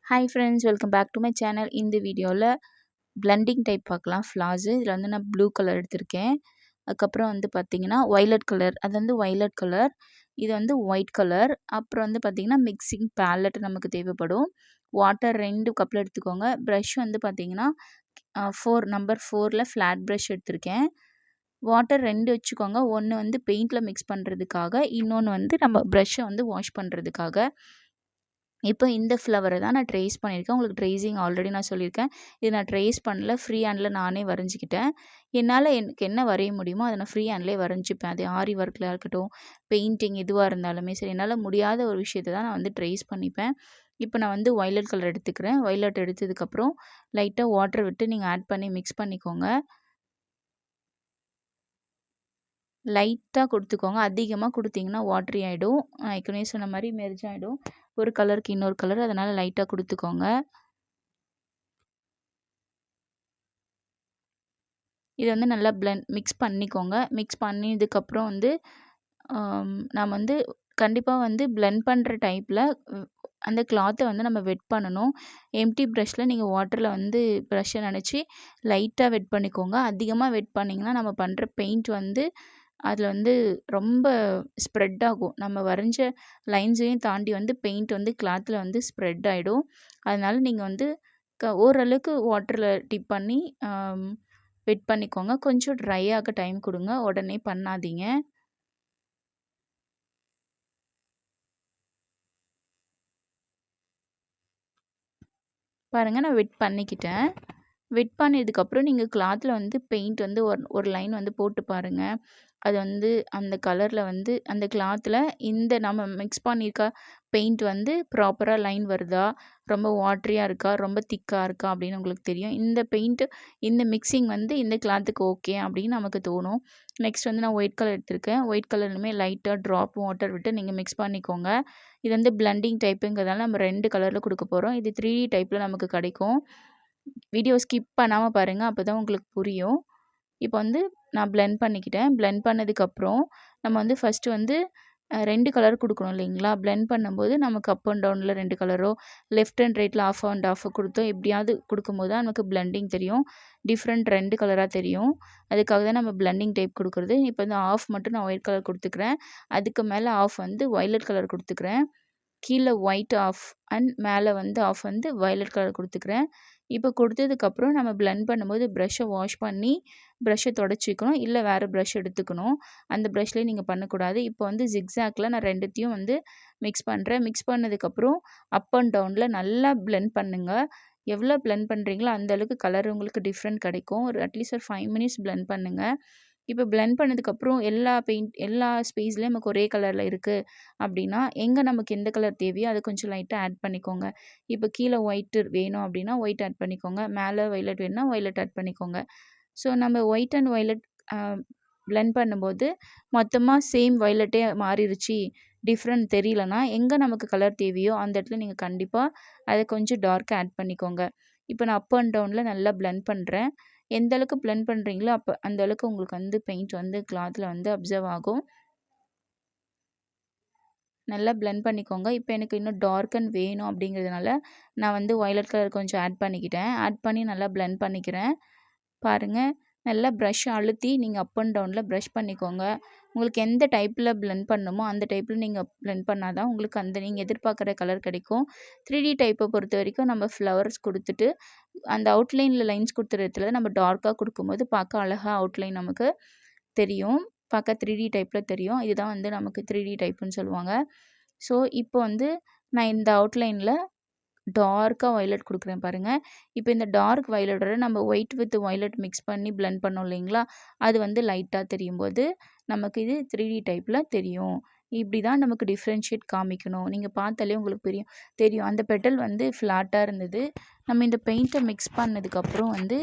Hi friends, welcome back to my channel. இந்த வீடியோவில் blending type பார்க்கலாம். ஃப்ளார்ஸு இதில் வந்து நான் ப்ளூ கலர் எடுத்திருக்கேன். அதுக்கப்புறம் வந்து பார்த்திங்கன்னா ஒய்லட் கலர், அது வந்து ஒய்லட் கலர், இது வந்து ஒயிட் கலர். அப்புறம் வந்து பார்த்திங்கன்னா மிக்சிங் பேலட் நமக்கு தேவைப்படும். வாட்டர் 2 கப்பில் எடுத்துக்கோங்க. ப்ரஷ் வந்து பார்த்திங்கன்னா நம்பர் 4ல் ஃப்ளாட் ப்ரஷ் எடுத்திருக்கேன். வாட்டர் 2 வச்சுக்கோங்க. ஒன்று வந்து பெயிண்டில் மிக்ஸ் பண்ணுறதுக்காக, இன்னொன்று வந்து நம்ம ப்ரஷ்ஷை வந்து வாஷ் பண்ணுறதுக்காக. இப்போ இந்த ஃப்ளவரை தான் நான் ட்ரேஸ் பண்ணியிருக்கேன். உங்களுக்கு ட்ரேசிங் ஆல்ரெடி நான் சொல்லியிருக்கேன். இது நான் ட்ரேஸ் பண்ணல, ஃப்ரீ ஹேண்டில் நானே வரைஞ்சிக்கிட்டேன். என்னால் எனக்கு என்ன வரைய முடியுமோ அதை நான் ஃப்ரீ ஹேண்ட்லேயே வரைஞ்சிப்பேன். அது ஆரி ஒர்க்கில் இருக்கட்டும், பெயிண்டிங் எதுவாக இருந்தாலுமே சரி, என்னால் முடியாத ஒரு விஷயத்தை தான் நான் வந்து ட்ரேஸ் பண்ணிப்பேன். இப்போ நான் வந்து வயலட் கலர் எடுத்துக்கிறேன். வயலட் எடுத்ததுக்கப்புறம் லைட்டாக வாட்டர் விட்டு நீங்கள் ஆட் பண்ணி மிக்ஸ் பண்ணிக்கோங்க. லைட்டாக கொடுத்துக்கோங்க. அதிகமாக கொடுத்தீங்கன்னா வாட்ரி ஆகிடும். ஏற்கனவே சொன்ன மாதிரி மெர்ஜ் ஆகிடும் ஒரு கலருக்கு இன்னொரு கலர். அதனால் லைட்டாக கொடுத்துக்கோங்க. இதை வந்து நல்லா மிக்ஸ் பண்ணிக்கோங்க. மிக்ஸ் பண்ணியதுக்கப்புறம் வந்து நம்ம வந்து கண்டிப்பாக வந்து பிளெண்ட் பண்ணுற டைப்பில் அந்த கிளாத்தை வந்து நம்ம வெட் பண்ணணும். எம்டி ப்ரஷ்ஷில் நீங்கள் வாட்டரில் வந்து ப்ரஷ்ஷை நனைச்சி லைட்டாக வெட் பண்ணிக்கோங்க. அதிகமாக வெட் பண்ணிங்கன்னா நம்ம பண்ணுற பெயிண்ட் வந்து அதில் வந்து ரொம்ப ஸ்ப்ரெட் ஆகும். நம்ம வரைஞ்ச லைன்ஸையும் தாண்டி வந்து பெயிண்ட் வந்து கிளாத்தில் வந்து ஸ்ப்ரெட் ஆகிடும். அதனால் நீங்கள் வந்து ஓரளவுக்கு வாட்டரில் டிப் பண்ணி வெட் பண்ணிக்கோங்க. கொஞ்சம் ட்ரை ஆக டைம் கொடுங்க. உடனே பண்ணாதீங்க. பாருங்கள், நான் வெட் பண்ணிக்கிட்டேன். வெட் பண்ணதுக்கப்புறம் நீங்கள் கிளாத்தில் வந்து பெயிண்ட் வந்து ஒரு லைன் வந்து போட்டு பாருங்கள். அது வந்து அந்த கலரில் வந்து அந்த கிளாத்தில் இந்த நம்ம மிக்ஸ் பண்ணியிருக்க பெயிண்ட் வந்து ப்ராப்பராக லைன் வருதா, ரொம்ப வாட்ரியாக இருக்கா, ரொம்ப திக்காக இருக்கா அப்படின்னு உங்களுக்கு தெரியும். இந்த பெயிண்ட்டு இந்த மிக்சிங் வந்து இந்த கிளாத்துக்கு ஓகே அப்படின்னு நமக்கு தோணும். நெக்ஸ்ட் வந்து நான் ஒயிட் கலர் எடுத்திருக்கேன். ஒயிட் கலர்லுமே லைட்டாக ட்ராப் வாட்டர் விட்டு நீங்கள் மிக்ஸ் பண்ணிக்கோங்க. இது வந்து பிளெண்டிங் டைப்புங்கிறதால நம்ம 2 கலரில் கொடுக்க போகிறோம். இது 3D டைப்பில் நமக்கு கிடைக்கும். வீடியோ ஸ்கிப் பண்ணாமல் பாருங்கள், அப்போ தான் உங்களுக்கு புரியும். இப்போ வந்து நான் பிளெண்ட் பண்ணிக்கிட்டேன். பிளெண்ட் பண்ணதுக்கப்புறம் நம்ம வந்து ஃபஸ்ட்டு வந்து 2 கலர் கொடுக்கணும் இல்லைங்களா? பிளெண்ட் பண்ணும்போது நமக்கு அப் அண்ட் டவுனில் 2 கலரோ, லெஃப்ட் அண்ட் ரைட்டில் ஆஃப் அண்ட் ஆஃப் கொடுத்தோம் எப்படியாவது கொடுக்கும்போது தான் நமக்கு பிளெண்டிங் தெரியும். டிஃப்ரெண்ட் 2 கலராக தெரியும். அதுக்காக தான் நம்ம பிளெண்டிங் டைப் கொடுக்குறது. இப்போ வந்து ஆஃப் மட்டும் நான் ஒயிட் கலர் கொடுத்துக்கிறேன். அதுக்கு மேலே ஆஃப் வந்து வயலட் கலர் கொடுத்துக்கிறேன். கீழே ஒயிட் ஆஃப் அண்ட் மேலே வந்து ஆஃப் வந்து வயலட் கலர் கொடுத்துக்கிறேன். இப்போ கொடுத்ததுக்கப்புறம் நம்ம பிளெண்ட் பண்ணும்போது ப்ரஷ்ஷை வாஷ் பண்ணி ப்ரஷ்ஷை தொடச்சிக்கணும். இல்லை வேறு ப்ரஷ் எடுத்துக்கணும். அந்த ப்ரஷ்லேயே நீங்கள் பண்ணக்கூடாது. இப்போ வந்து ஜிக்ஸாக்ல நான் 2த்தையும் வந்து மிக்ஸ் பண்ணுறேன். மிக்ஸ் பண்ணதுக்கப்புறம் அப் அண்ட் டவுனில் நல்லா பிளெண்ட் பண்ணுங்கள். எவ்வளோ பிளெண்ட் பண்ணுறீங்களோ அந்தளவுக்கு கலர் உங்களுக்கு டிஃப்ரெண்ட் கிடைக்கும். அட்லீஸ்ட் ஒரு 5 மினிட்ஸ் பிளெண்ட் பண்ணுங்கள். இப்போ பிளெண்ட் பண்ணதுக்கப்புறம் எல்லா ஸ்பேஸ்லேயும் நமக்கு ஒரே கலரில் இருக்குது அப்படின்னா, எங்கே நமக்கு எந்த கலர் தேவையோ அதை கொஞ்சம் லைட்டாக ஆட் பண்ணிக்கோங்க. இப்போ கீழே ஒயிட் வேணும் அப்படின்னா ஒயிட் ஆட் பண்ணிக்கோங்க. மேலே வயலட் வேணும்னா வயலட் ஆட் பண்ணிக்கோங்க. ஸோ நம்ம ஒயிட் அண்ட் வயலட் பிளெண்ட் பண்ணும்போது மொத்தமாக சேம் வயலட்டே மாறிடுச்சு, டிஃப்ரெண்ட் தெரியலனா, எங்கே நமக்கு கலர் தேவையோ அந்த இடத்துல நீங்கள் கண்டிப்பாக அதை கொஞ்சம் டார்க்காக ஆட் பண்ணிக்கோங்க. இப்போ நான் அப் அண்ட் டவுனில் நல்லா பிளெண்ட் பண்ணுறேன். எந்த அளவுக்கு பிளெண்ட் பண்ணுறீங்களோ அப்போ அந்த அளவுக்கு உங்களுக்கு வந்து பெயிண்ட் வந்து கிளாத்தில் வந்து அப்சர்வ் ஆகும். நல்லா பிளெண்ட் பண்ணிக்கோங்க. இப்போ எனக்கு இன்னும் டார்க்கன் வேணும் அப்படிங்கிறதுனால நான் வந்து வயலட் கலர் கொஞ்சம் ஆட் பண்ணிக்கிட்டேன். ஆட் பண்ணி நல்லா பிளெண்ட் பண்ணிக்கிறேன். பாருங்கள், நல்லா ப்ரஷ் அழுத்தி நீங்கள் அப் அண்ட் டவுனில் ப்ரஷ் பண்ணிக்கோங்க. உங்களுக்கு எந்த டைப்பில் பிளெண்ட் பண்ணணுமோ அந்த டைப்பில் நீங்கள் பிளெண்ட் பண்ணால் தான் உங்களுக்கு அந்த நீங்கள் எதிர்பார்க்குற கலர் கிடைக்கும். 3D டைப்பை பொறுத்த வரைக்கும் நம்ம ஃப்ளவர்ஸ் கொடுத்துட்டு அந்த அவுட்லைனில் லைன்ஸ் கொடுத்துற இடத்துல நம்ம டார்க்காக கொடுக்கும்போது பார்க்க அழகாக அவுட்லைன் நமக்கு தெரியும். பார்க்க 3D டைப்பில் தெரியும். இதுதான் வந்து நமக்கு 3D டைப்புன்னு சொல்லுவாங்க. ஸோ இப்போ வந்து நான் இந்த அவுட்லைனில் டார்க்காக வயலட் கொடுக்குறேன் பாருங்கள். இப்போ இந்த டார்க் வயலட்டோட நம்ம ஒயிட் வித் வயலட் மிக்ஸ் பண்ணி பிளெண்ட் பண்ணோம் இல்லைங்களா? அது வந்து லைட்டாக தெரியும்போது நமக்கு இது 3D டைப்பில் தெரியும். இப்படி தான் நமக்கு டிஃப்ரென்ஷியேட் காமிக்கணும். நீங்கள் பார்த்தாலே உங்களுக்கு தெரியும். அந்த பெட்டல் வந்து ஃப்ளாட்டாக இருந்தது. நம்ம இந்த பெயிண்ட்டை மிக்ஸ் பண்ணதுக்கப்புறம் வந்து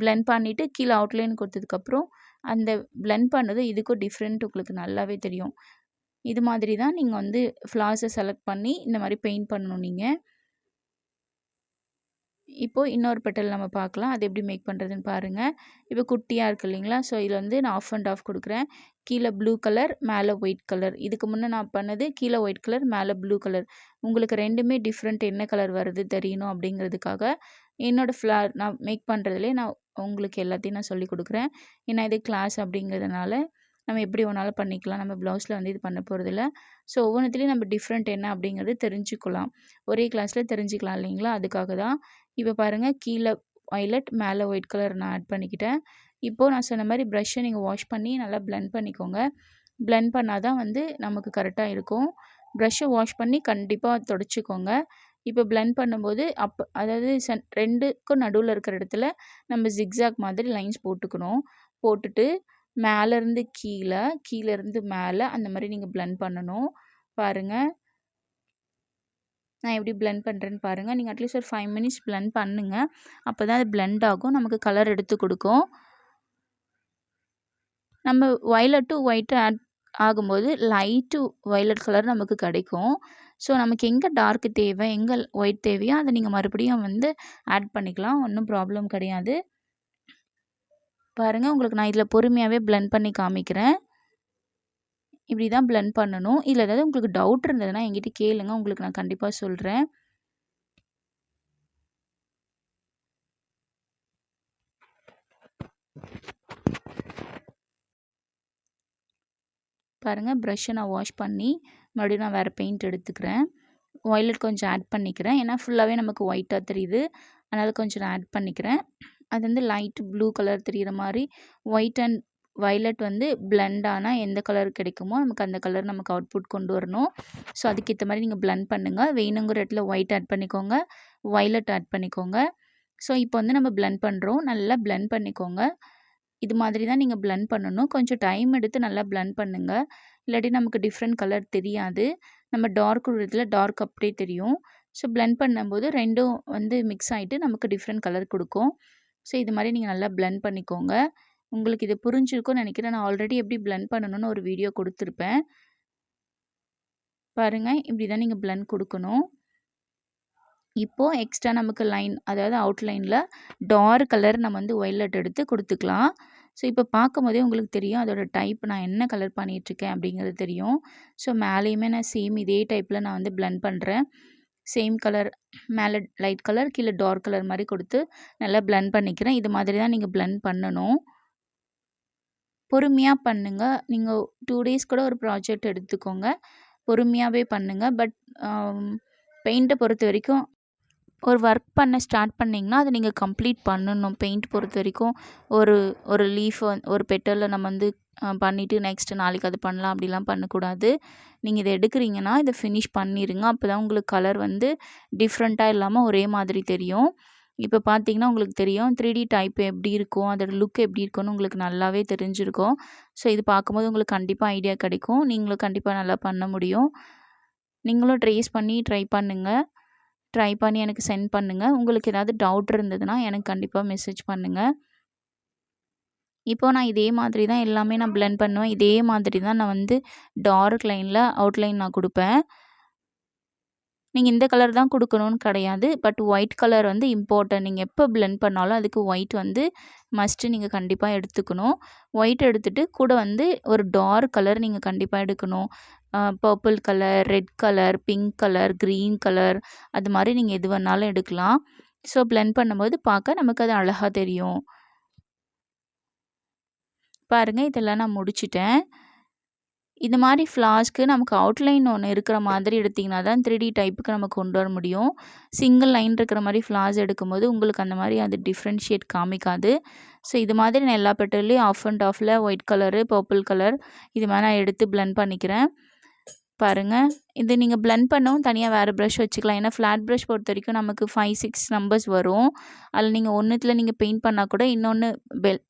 பிளெண்ட் பண்ணிவிட்டு கீழே அவுட்லைன் கொடுத்ததுக்கப்புறம் அந்த பிளெண்ட் பண்ணது இதுக்கும் டிஃப்ரெண்ட் உங்களுக்கு நல்லாவே தெரியும். இது மாதிரி தான் நீங்கள் வந்து ஃப்ளார்ஸை செலக்ட் பண்ணி இந்த மாதிரி பெயிண்ட் பண்ணணும் நீங்கள். இப்போது இன்னொரு பெட்டல் நம்ம பார்க்கலாம். அது எப்படி மேக் பண்ணுறதுன்னு பாருங்கள். இப்போ குட்டியாக இருக்குது இல்லைங்களா? ஸோ இதில் வந்து நான் ஆஃப் அண்ட் ஆஃப் கொடுக்குறேன். கீழே ப்ளூ கலர், மேலே ஒயிட் கலர். இதுக்கு முன்னே நான் பண்ணது கீழே ஒயிட் கலர், மேலே ப்ளூ கலர். உங்களுக்கு ரெண்டுமே டிஃப்ரெண்ட் என்ன கலர் வருது தெரியணும் அப்படிங்கிறதுக்காக என்னோடய ஃப்ளார் நான் மேக் பண்ணுறதுலே நான் உங்களுக்கு எல்லாத்தையும் நான் சொல்லிக் கொடுக்குறேன். ஏன்னா இது கிளாஸ் அப்படிங்கிறதுனால நம்ம எப்படி வேணாலும் பண்ணிக்கலாம். நம்ம ப்ளவுஸில் வந்து இது பண்ண போகிறதில்ல. ஸோ ஒவ்வொன்றுத்துலேயும் நம்ம டிஃப்ரெண்ட் என்ன அப்படிங்கிறது தெரிஞ்சுக்கலாம். ஒரே கிளாஸில் தெரிஞ்சுக்கலாம் இல்லைங்களா? அதுக்காக தான். இப்போ பாருங்கள், கீழே வயலட், மேலே ஒயிட் கலர் நான் ஆட் பண்ணிக்கிட்டேன். இப்போது நான் சொன்ன மாதிரி ப்ரஷ்ஷை நீங்கள் வாஷ் பண்ணி நல்லா பிளெண்ட் பண்ணிக்கோங்க. பிளெண்ட் பண்ணால் தான் வந்து நமக்கு கரெக்டாக இருக்கும். ப்ரஷ்ஷை வாஷ் பண்ணி கண்டிப்பாக தொடச்சிக்கோங்க. இப்போ பிளெண்ட் பண்ணும்போது அதாவது 2க்கும் நடுவில் இருக்கிற இடத்துல நம்ம ஜிக்ஸாக் மாதிரி லைன்ஸ் போட்டுக்கணும். போட்டுட்டு மேலேருந்து கீழே, கீழேருந்து மேலே அந்த மாதிரி நீங்கள் பிளெண்ட் பண்ணணும். பாருங்கள், நான் எப்படி பிளெண்ட் பண்ணுறேன்னு பாருங்கள். நீங்கள் அட்லீஸ்ட் ஒரு 5 மினிட்ஸ் பிளெண்ட் பண்ணுங்கள். அப்போ தான் அது பிளெண்ட் ஆகும், நமக்கு கலர் எடுத்து கொடுக்கும். நம்ம வயலட் டு ஒயிட் ஆட் ஆகும்போது லைட்டு வயலட் கலர் நமக்கு கிடைக்கும். ஸோ நமக்கு எங்கே டார்க் தேவை, எங்கே ஒயிட் தேவையோ அதை நீங்கள் மறுபடியும் வந்து ஆட் பண்ணிக்கலாம். ஒன்றும் ப்ராப்ளம் கிடையாது. பாருங்கள், உங்களுக்கு நான் இதில் பொறுமையாகவே பிளெண்ட் பண்ணி காமிக்கிறேன். இப்படி தான் பிளெண்ட் பண்ணணும். இதில் ஏதாவது உங்களுக்கு டவுட் இருந்ததுன்னா என்கிட்ட கேளுங்க, உங்களுக்கு நான் கண்டிப்பாக சொல்கிறேன். பாருங்கள், ப்ரஷ்ஷை நான் வாஷ் பண்ணி மறுபடியும் நான் வேறு பெயிண்ட் எடுத்துக்கிறேன். வயலட் கொஞ்சம் ஆட் பண்ணிக்கிறேன். ஏன்னா ஃபுல்லாகவே நமக்கு ஒயிட்டாக தெரியுது, அதனால் கொஞ்சம் நான் ஆட் பண்ணிக்கிறேன். அது வந்து லைட் ப்ளூ கலர் தெரிகிற மாதிரி ஒயிட் அண்ட் வயலட் வந்து பிளெண்ட் ஆனால் எந்த கலர் கிடைக்குமோ நமக்கு அந்த கலர் நமக்கு அவுட்புட் கொண்டு வரணும். ஸோ அதுக்கேற்ற மாதிரி நீங்கள் பிளெண்ட் பண்ணுங்கள். வேணுங்கிற இடத்துல ஒயிட் ஆட் பண்ணிக்கோங்க, வயலட் ஆட் பண்ணிக்கோங்க. ஸோ இப்போ வந்து நம்ம பிளெண்ட் பண்ணுறோம். நல்லா பிளெண்ட் பண்ணிக்கோங்க. இது மாதிரி தான் நீங்கள் பிளெண்ட் பண்ணணும். கொஞ்சம் டைம் எடுத்து நல்லா பிளெண்ட் பண்ணுங்கள். இல்லாட்டி நமக்கு டிஃப்ரெண்ட் கலர் தெரியாது. நம்ம டார்க் இடத்துல டார்க் அப்படியே தெரியும். ஸோ பிளெண்ட் பண்ணும்போது 2ம் வந்து மிக்ஸ் ஆகிட்டு நமக்கு டிஃப்ரெண்ட் கலர் கொடுக்கும். ஸோ இது மாதிரி நீங்கள் நல்லா பிளெண்ட் பண்ணிக்கோங்க. உங்களுக்கு இது புரிஞ்சிருக்கும்னு நினைக்கிறேன். நான் ஆல்ரெடி எப்படி பிளெண்ட் பண்ணணும்னு ஒரு வீடியோ கொடுத்துருப்பேன். பாருங்கள், இப்படி தான் நீங்கள் பிளெண்ட் கொடுக்கணும். இப்போது எக்ஸ்ட்ரா நமக்கு லைன், அதாவது அவுட்லைனில் டார்க் கலர் நம்ம வந்து வயலட் எடுத்து கொடுத்துக்கலாம். ஸோ இப்போ பார்க்கும்போதே உங்களுக்கு தெரியும் அதோட டைப் நான் என்ன கலர் பண்ணிகிட்ருக்கேன் அப்படிங்கிறது தெரியும். ஸோ மேலேயுமே நான் சேம் இதே டைப்பில் நான் வந்து பிளெண்ட் பண்ணுறேன். சேம் கலர், மேலே லைட் கலர், கீழே டார்க் கலர் மாதிரி கொடுத்து நல்லா பிளெண்ட் பண்ணிக்கிறேன். இது மாதிரி தான் நீங்கள் பிளெண்ட் பண்ணணும். பொறுமையாக பண்ணுங்கள். நீங்கள் 2 டேஸ் கூட ஒரு ப்ராஜெக்ட் எடுத்துக்கோங்க. பொறுமையாகவே பண்ணுங்கள். பட் பெயிண்ட்டை பொறுத்த வரைக்கும் ஒரு ஒர்க் பண்ண ஸ்டார்ட் பண்ணிங்கன்னா அதை நீங்கள் கம்ப்ளீட் பண்ணணும். பெயிண்ட் பொறுத்த வரைக்கும் ஒரு லீஃப் ஒரு பெட்டலில் நம்ம வந்து பண்ணிவிட்டு நெக்ஸ்ட்டு நாளைக்கு அது பண்ணலாம் அப்படிலாம் பண்ணக்கூடாது. நீங்கள் இதை எடுக்கிறீங்கன்னா இதை ஃபினிஷ் பண்ணிடுங்க. அப்போ தான் உங்களுக்கு கலர் வந்து டிஃப்ரெண்ட்டாக இல்லாமல் ஒரே மாதிரி தெரியும். இப்போ பார்த்தீங்கன்னா உங்களுக்கு தெரியும் 3D டைப் எப்படி இருக்கும், அதோட லுக் எப்படி இருக்கும்னு உங்களுக்கு நல்லாவே தெரிஞ்சிருக்கும். ஸோ இது பார்க்கும்போது உங்களுக்கு கண்டிப்பாக ஐடியா கிடைக்கும். நீங்களும் கண்டிப்பாக நல்லா பண்ண முடியும். நீங்களும் ட்ரை பண்ணுங்கள். ட்ரை பண்ணி எனக்கு சென்ட் பண்ணுங்கள். உங்களுக்கு ஏதாவது டவுட் இருந்ததுன்னா எனக்கு கண்டிப்பாக மெசேஜ் பண்ணுங்கள். இப்போ நான் இதே மாதிரி தான் எல்லாமே நான் பிளெண்ட் பண்ணுவேன். இதே மாதிரி தான் நான் வந்து டார்க் லைனில் அவுட்லைன் நான் கொடுப்பேன். நீங்கள் இந்த கலர் தான் கொடுக்கணும்னு கிடையாது. பட் ஒயிட் கலர் வந்து இம்பார்ட்டன்ட். நீங்கள் எப்போ பிளெண்ட் பண்ணாலும் அதுக்கு ஒயிட் வந்து மஸ்ட்டு நீங்கள் கண்டிப்பாக எடுத்துக்கணும். ஒயிட் எடுத்துகிட்டு கூட வந்து ஒரு டார்க் கலர் நீங்கள் கண்டிப்பாக எடுக்கணும். Purple colour, red colour, pink colour, green colour, அது மாதிரி நீங்கள் எது வேணாலும் எடுக்கலாம். ஸோ பிளெண்ட் பண்ணும்போது பார்க்க நமக்கு அது அழகாக தெரியும். பாருங்கள், இதெல்லாம் நான் முடிச்சிட்டேன். இந்த மாதிரி ஃப்ளாஸ்க்கு நமக்கு அவுட்லைன் ஒன்று இருக்கிற மாதிரி எடுத்திங்கன்னா தான் 3D டைப்புக்கு நம்ம கொண்டு வர முடியும். சிங்கிள் லைன் இருக்கிற மாதிரி ஃப்ளாஸ் எடுக்கும்போது உங்களுக்கு அந்த மாதிரி அது டிஃப்ரென்ஷியேட் காமிக்காது. ஸோ இது மாதிரி நான் எல்லா பெட்டல்லையும் ஆஃப் அண்ட் ஆஃபில் ஒயிட் கலரு, பர்பிள் கலர் இது மாதிரி நான் எடுத்து பிளெண்ட் பண்ணிக்கிறேன். பாருங்கள், இது நீங்கள் பிளெண்ட் பண்ணவும் தனியாக வேறு ப்ரஷ் வச்சுக்கலாம். ஏன்னா ஃப்ளாட் ப்ரஷ் பொறுத்த வரைக்கும் நமக்கு 5, 6 நம்பர்ஸ் வரும். அதில் நீங்கள் ஒன்றுத்தில் நீங்கள் பெயிண்ட் பண்ணால் கூட இன்னொன்று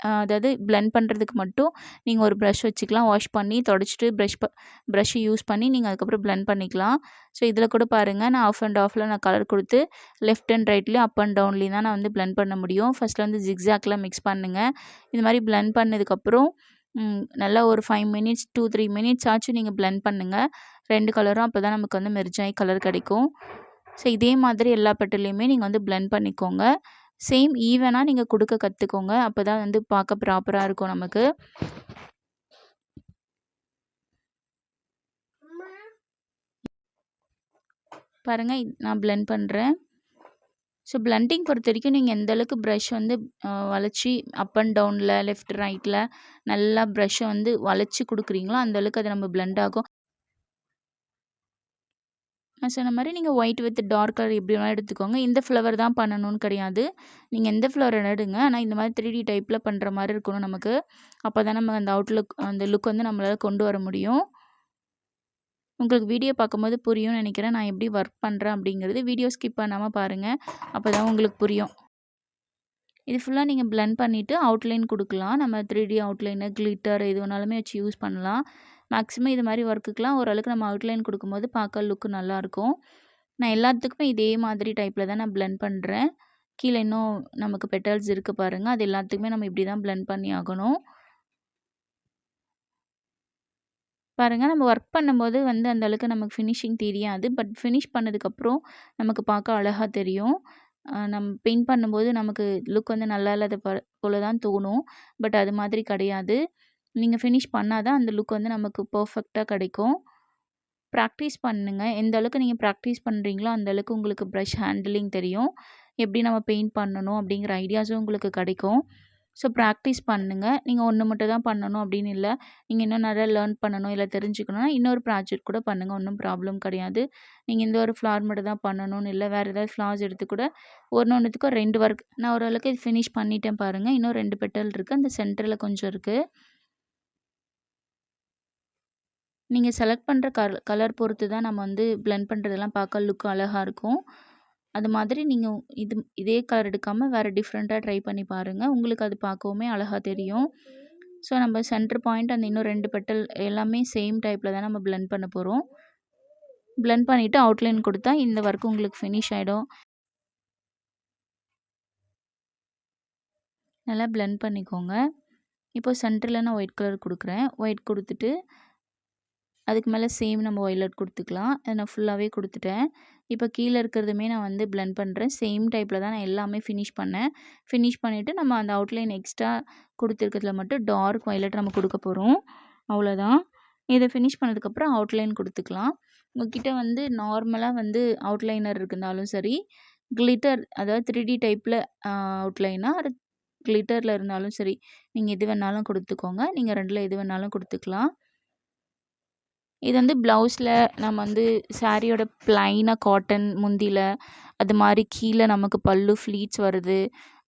அதாவது பிளெண்ட் பண்ணுறதுக்கு மட்டும் நீங்கள் ஒரு ப்ரஷ் வச்சுக்கலாம். வாஷ் பண்ணி தொடச்சிட்டு ப்ரஷ்ஷை யூஸ் பண்ணி நீங்கள் அதுக்கப்புறம் பிளெண்ட் பண்ணிக்கலாம். ஸோ இதில் கூட பாருங்கள், நான் ஆஃப் அண்ட் ஆஃபில் நான் கலர் கொடுத்து லெஃப்ட் அண்ட் ரைட்லேயும் அப் அண்ட் டவுன்லேயும் தான் நான் வந்து பிளெண்ட் பண்ண முடியும். ஃபஸ்ட்டில் வந்து ஜிக்ஸாக்லாம் மிக்ஸ் பண்ணுங்கள். இது மாதிரி பிளெண்ட் பண்ணதுக்கப்புறம் நல்லா ஒரு 5 மினிட்ஸ் 2, 3 மினிட்ஸ் ஆச்சும் நீங்கள் பிளெண்ட் பண்ணுங்கள். 2 கலரும் அப்போ தான் நமக்கு வந்து மெர்ஜ் ஆகி கலர் கிடைக்கும். ஸோ இதே மாதிரி எல்லா பெட்டல்லையுமே நீங்கள் வந்து பிளெண்ட் பண்ணிக்கோங்க. சேம் ஈவனாக நீங்கள் கொடுக்க கற்றுக்கோங்க. அப்போ தான் வந்து பார்க்க ப்ராப்பராக இருக்கும் நமக்கு. பாருங்கள் நான் பிளெண்ட் பண்ணுறேன். ஸோ பிளெண்டிங் பொறுத்த வரைக்கும் நீங்கள் எந்த அளவுக்கு ப்ரஷ் வந்து வளைச்சி அப் அண்ட் டவுனில் லெஃப்ட் ரைட்டில் நல்லா ப்ரஷ்ஷை வந்து வளைச்சி கொடுக்குறீங்களோ அந்தளவுக்கு அது நம்ம பிளெண்ட் ஆகும். நான் சொன்ன மாதிரி நீங்கள் ஒயிட் வித் டார்க் கலர் எப்படி வேணாலும் எடுத்துக்கோங்க. இந்த ஃப்ளவர் தான் பண்ணணும்னு கிடையாது. நீங்கள் எந்த ஃப்ளவர் எடுங்க. ஆனால் இந்த மாதிரி 3D டைப்பில் பண்ணுற மாதிரி இருக்கணும் நமக்கு. அப்போ தான் நம்ம அந்த அந்த லுக் வந்து நம்மளால் கொண்டு வர முடியும். உங்களுக்கு வீடியோ பார்க்கும்போது புரியும்னு நினைக்கிறேன். நான் எப்படி ஒர்க் பண்ணுறேன் அப்படிங்கிறது. வீடியோ ஸ்கிப் பண்ணாமல் பாருங்கள். அப்போ தான் உங்களுக்கு புரியும். இது ஃபுல்லாக நீங்கள் பிளெண்ட் பண்ணிவிட்டு அவுட்லைன் கொடுக்கலாம். நம்ம 3D அவுட்லைனு, கிளிட்டர் எது வேணாலுமே வச்சு யூஸ் பண்ணலாம். மேக்ஸிமம் இது மாதிரி ஒர்க்குக்கெலாம் ஓரளவுக்கு நம்ம அவுட்லைன் கொடுக்கும்போது பார்க்க லுக்கு நல்லாயிருக்கும். நான் எல்லாத்துக்குமே இதே மாதிரி டைப்பில் தான் நான் பிளெண்ட் பண்ணுறேன். கீழே இன்னும் நமக்கு பெட்டல்ஸ் இருக்குது பாருங்கள். அது எல்லாத்துக்குமே நம்ம இப்படி தான் பிளெண்ட் பண்ணி ஆகணும். பாருங்கள் நம்ம ஒர்க் பண்ணும்போது வந்து அந்த அளவுக்கு நமக்கு ஃபினிஷிங் தெரியாது. பட் ஃபினிஷ் பண்ணதுக்கப்புறம் நமக்கு பார்க்க அழகாக தெரியும். நம்ம பெயிண்ட் பண்ணும்போது நமக்கு லுக் வந்து நல்லா இல்லாத போல தான் தோணும். பட் அது மாதிரி கிடையாது. நீங்கள் ஃபினிஷ் பண்ணால் தான் அந்த லுக் வந்து நமக்கு பர்ஃபெக்டாக கிடைக்கும். ப்ராக்டிஸ் பண்ணுங்க. எந்த அளவுக்கு நீங்கள் ப்ராக்டிஸ் பண்ணுறீங்களோ அந்த அளவுக்கு உங்களுக்கு ப்ரஷ் ஹேண்டிலிங் தெரியும். எப்படி நம்ம பெயிண்ட் பண்ணணும் அப்படிங்கிற ஐடியாஸும் உங்களுக்கு கிடைக்கும். ஸோ ப்ராக்டிஸ் பண்ணுங்க. நீங்கள் ஒன்று மட்டும் தான் பண்ணணும் அப்படின்னு இல்லை. நீங்கள் இன்னும் நிறையா லேர்ன் பண்ணணும் இல்லை தெரிஞ்சுக்கணும்னா இன்னொரு ப்ராஜெக்ட் கூட பண்ணுங்கள். ஒன்றும் ப்ராப்ளம் கிடையாது. நீங்கள் இந்த ஒரு ஃப்ளார் மட்டும் தான் பண்ணணும்னு இல்லை. வேறு ஏதாவது ஃப்ளார்ஸ் எடுத்து கூட ஒன்றுத்துக்கும் 2 ஒர்க் நான் ஓரளவுக்கு இது ஃபினிஷ் பண்ணிட்டேன் பாருங்கள். இன்னும் 2 பெட்டல் இருக்குது. அந்த சென்டரில் கொஞ்சம் இருக்குது. நீங்கள் செலக்ட் பண்ணுற கலர் பொறுத்து தான் நம்ம வந்து பிளெண்ட் பண்ணுறதெல்லாம் பார்க்க லுக் அழகாக இருக்கும். அது மாதிரி நீங்கள் இதே கலர் எடுக்காமல் வேறு டிஃப்ரெண்ட்டாக ட்ரை பண்ணி பாருங்கள். உங்களுக்கு அது பார்க்கவுமே அழகாக தெரியும். ஸோ நம்ம சென்டர் பாயிண்ட் அந்த இன்னும் 2 பெட்டல் எல்லாமே சேம் டைப்பில் தான் நம்ம பிளெண்ட் பண்ண போகிறோம். பிளெண்ட் பண்ணிவிட்டு அவுட்லைன் கொடுத்தா இந்த ஒர்க் உங்களுக்கு ஃபினிஷ் ஆகிடும். நல்லா பிளெண்ட் பண்ணிக்கோங்க. இப்போ சென்டரில் நான் ஒயிட் கலர் கொடுக்குறேன். ஒயிட் கொடுத்துட்டு அதுக்கு மேலே சேம் நம்ம ஒய்லட் கொடுத்துக்கலாம். அதை நான் ஃபுல்லாகவே கொடுத்துட்டேன். இப்போ கீழே இருக்கிறதுமே நான் வந்து பிளெண்ட் பண்ணுறேன். சேம் டைப்பில் தான் நான் எல்லாமே ஃபினிஷ் பண்ணேன். ஃபினிஷ் பண்ணிவிட்டு நம்ம அந்த அவுட்லைன் எக்ஸ்ட்ரா கொடுத்துருக்கிறதுல மட்டும் டார்க் ஒய்லட் நம்ம கொடுக்க போகிறோம். அவ்வளோதான். இதை ஃபினிஷ் பண்ணதுக்கப்புறம் அவுட்லைன் கொடுத்துக்கலாம். உங்கள்கிட்ட வந்து நார்மலாக வந்து அவுட்லைனர் இருந்தாலும் சரி, கிளிட்டர் அதாவது 3D டைப்பில் அவுட்லைனாக அது கிளிட்டரில் இருந்தாலும் சரி, நீங்கள் எது வேணாலும் கொடுத்துக்கோங்க. நீங்கள் 2ல் எது வேணாலும் கொடுத்துக்கலாம். இது வந்து ப்ளவுஸில் நம்ம வந்து சாரியோட ப்ளைனாக காட்டன் முந்தியில் அது மாதிரி கீழே நமக்கு பல்லு ஃப்ளீட்ஸ் வருது.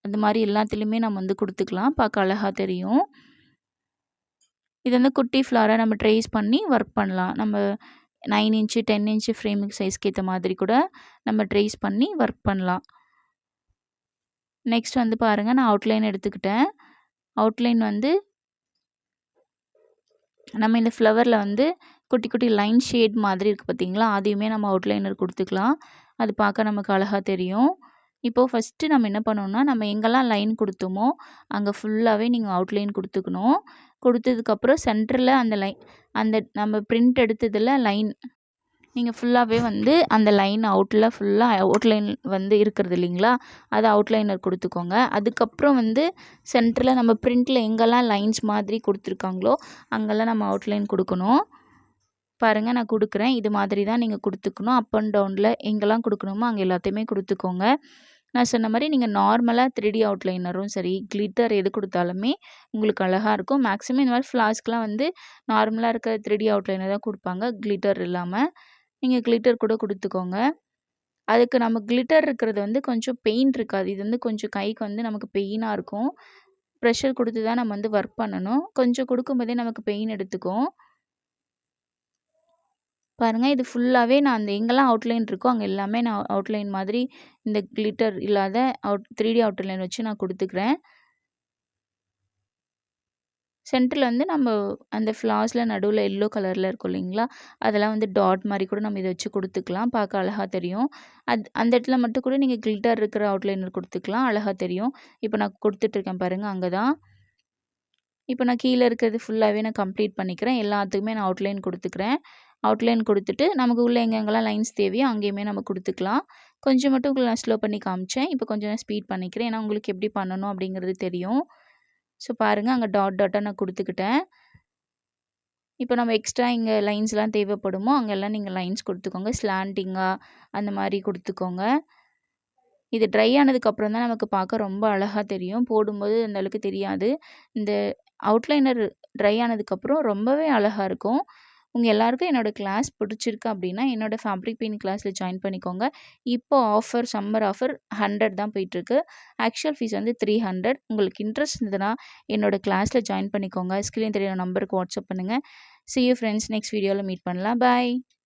அந்த மாதிரி எல்லாத்துலேயுமே நம்ம வந்து கொடுத்துக்கலாம். பார்க்க அழகாக தெரியும். இது வந்து குட்டி ஃப்ளாராக நம்ம ட்ரேஸ் பண்ணி ஒர்க் பண்ணலாம். நம்ம 9 இன்ச்சு 10 இன்ச்சு ஃப்ரேமுக்கு சைஸ்க்கு ஏற்ற மாதிரி கூட நம்ம ட்ரேஸ் பண்ணி ஒர்க் பண்ணலாம். நெக்ஸ்ட் வந்து பாருங்கள் நான் அவுட்லைன் எடுத்துக்கிட்டேன். அவுட்லைன் வந்து நம்ம இந்த ஃப்ளவரில் வந்து குட்டி குட்டி லைன் ஷேட் மாதிரி இருக்குது பார்த்தீங்களா, அதையுமே நம்ம அவுட்லைனர் கொடுத்துக்கலாம். அது பார்க்க நமக்கு அழகாக தெரியும். இப்போது ஃபஸ்ட்டு நம்ம என்ன பண்ணோம்னா, நம்ம எங்கெல்லாம் லைன் கொடுத்தோமோ அங்கே ஃபுல்லாகவே நீங்கள் அவுட்லைன் கொடுத்துக்கணும். கொடுத்ததுக்கப்புறம் சென்டரில் அந்த நம்ம பிரிண்ட் எடுத்ததில் லைன் நீங்கள் ஃபுல்லாகவே வந்து அந்த லைன் ஃபுல்லாக அவுட்லைன் வந்து இருக்கிறது இல்லைங்களா, அதை அவுட்லைனர் கொடுத்துக்கோங்க. அதுக்கப்புறம் வந்து சென்டரில் நம்ம பிரிண்ட்டில் எங்கெல்லாம் லைன்ஸ் மாதிரி கொடுத்துருக்காங்களோ அங்கெல்லாம் நம்ம அவுட்லைன் கொடுக்கணும். பாருங்கள் நான் கொடுக்குறேன். இது மாதிரி தான் நீங்கள் கொடுத்துக்கணும். அப் அண்ட் டவுனில் எங்கெல்லாம் கொடுக்கணுமோ அங்கே எல்லாத்தையுமே கொடுத்துக்கோங்க. நான் சொன்ன மாதிரி நீங்கள் நார்மலாக 3D அவுட்லைனரும் சரி, கிளிட்டர் எது கொடுத்தாலுமே உங்களுக்கு அழகாக இருக்கும். மேக்ஸிமம் இந்த மாதிரி ஃப்ளார்ஸ்க்கெலாம் வந்து நார்மலாக இருக்க 3D அவுட்லைனர் தான் கொடுப்பாங்க, கிளிட்டர் இல்லாமல். நீங்கள் கிளிட்டர் கூட கொடுத்துக்கோங்க. அதுக்கு நம்ம கிளிட்டர் இருக்கிறது வந்து கொஞ்சம் பெயின் இருக்காது. இது வந்து கொஞ்சம் கைக்கு வந்து நமக்கு பெயினாக இருக்கும். ப்ரெஷர் கொடுத்து தான் நம்ம வந்து ஒர்க் பண்ணணும். கொஞ்சம் கொடுக்கும்போதே நமக்கு பெயின் எடுத்துக்கும். பாருங்கள் இது ஃபுல்லாகவே நான் அந்த எங்கெல்லாம் அவுட்லைன் இருக்கோ அங்கே எல்லாமே நான் அவுட்லைன் மாதிரி இந்த கிளிட்டர் இல்லாத 3D அவுட்லைன் வச்சு நான் கொடுத்துக்கிறேன். சென்டரில் வந்து நம்ம அந்த ஃப்ளார்ஸில் நடுவில் எல்லோ கலரில் இருக்கும் இல்லைங்களா, அதெல்லாம் வந்து டாட் மாதிரி கூட நம்ம இதை வச்சு கொடுத்துக்கலாம். பார்க்க அழகாக தெரியும். அந்த இடத்துல மட்டும் கூட நீங்கள் கிளிட்டர் இருக்கிற அவுட்லைனர் கொடுத்துக்கலாம். அழகாக தெரியும். இப்போ நான் கொடுத்துட்ருக்கேன் பாருங்கள், அங்கே தான். இப்போ நான் கீழே இருக்கிறது ஃபுல்லாகவே நான் கம்ப்ளீட் பண்ணிக்கிறேன். எல்லாத்துக்குமே நான் அவுட்லைன் கொடுத்துக்கிறேன். அவுட்லைன் கொடுத்துட்டு நமக்கு உள்ள எங்கெங்கெல்லாம் லைன்ஸ் தேவையோ அங்கேயுமே நம்ம கொடுத்துக்கலாம். கொஞ்சம் மட்டும் நான் ஸ்லோ பண்ணி காமிச்சேன். இப்போ கொஞ்சம் நான் ஸ்பீட் பண்ணிக்கிறேன். ஏன்னா உங்களுக்கு எப்படி பண்ணணும் அப்படிங்கிறது தெரியும். ஸோ பாருங்கள், அங்கே டாட் டாட்டாக நான் கொடுத்துக்கிட்டேன். இப்போ நம்ம எக்ஸ்ட்ரா இங்கே லைன்ஸ்லாம் தேவைப்படுமோ அங்கெல்லாம் நீங்கள் லைன்ஸ் கொடுத்துக்கோங்க. ஸ்லாண்டிங்காக அந்த மாதிரி கொடுத்துக்கோங்க. இது ட்ரை ஆனதுக்கப்புறம் தான் நமக்கு பார்க்க ரொம்ப அழகாக தெரியும். போடும்போது அந்த அளவுக்கு தெரியாது. இந்த அவுட்லைனர் ட்ரை ஆனதுக்கப்புறம் ரொம்பவே அழகாக இருக்கும். உங்கள் எல்லாருக்கும் என்னோடய கிளாஸ் பிடிச்சிருக்கு அப்படின்னா என்னோடய ஃபேப்ரிக் பெயிண்ட் கிளாஸில் ஜாயின் பண்ணிக்கோங்க. இப்போ ஆஃபர், சம்மர் ஆஃபர் 100 தான் போயிட்டுருக்கு. ஆக்சுவல் ஃபீஸ் வந்து 300. உங்களுக்கு இன்ட்ரெஸ்ட் இருந்ததுன்னா என்னோடய கிளாஸில் ஜாயின் பண்ணிக்கோங்க. ஸ்க்ரீன் தெரியுற நம்பருக்கு வாட்ஸ்அப் பண்ணுங்கள். See you friends, next வீடியோவில் மீட் பண்ணலாம். பாய்.